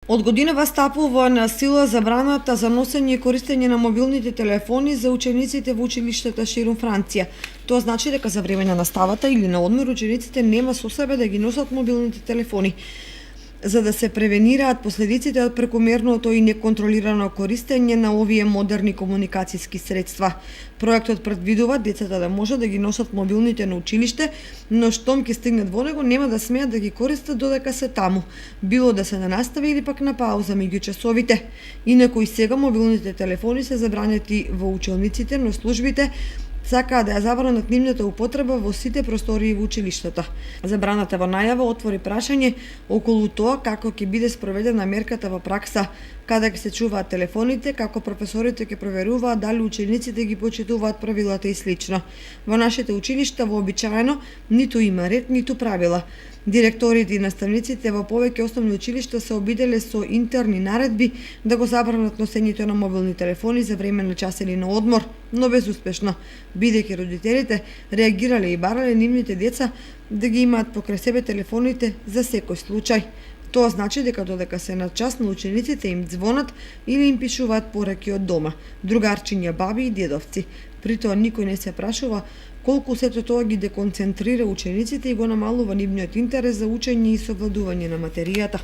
Од годинава стапува на сила забраната за носење и користење на мобилните телефони за учениците во училиштата ширум Франција. Тоа значи дека за време на наставата или на одмор учениците нема со себе да ги носат мобилните телефони. За да се превенираат последиците од прекомерното и неконтролирано користење на овие модерни комуникацијски средства. Проектот предвидува децата да може да ги носат мобилните на училиште, но штом ќе стигнат во него нема да смеат да ги користат додека се таму, било да се на настава или пак на пауза меѓу часовите. Инаку и сега мобилните телефони се забранети во училниците, но службите сакаа да ја забранат нивната употреба во сите простории во училиштата. Забраната во најава отвори прашање околу тоа како ќе биде спроведена мерката во пракса, каде ќе се чуваат телефоните, како професорите ќе проверуваат дали учениците ги почитуваат правилата и слично. Во нашите училишта вообичаено ниту има ред, ниту правила. Директорите и наставниците во повеќе основни училишта се обиделе со интерни наредби да го забранат носењето на мобилни телефони за време на час или на одмор, но безуспешно, бидејќи родителите реагирале и барале нивните деца да ги имаат покрај себе телефоните за секој случај. Тоа значи дека додека се на час на учениците им звонат или им пишуваат пораки од дома, другарчиња, баби и дедовци. При тоа никој не се прашува колку сето тоа ги деконцентрира учениците и го намалува нивниот интерес за учење и совладување на материјата.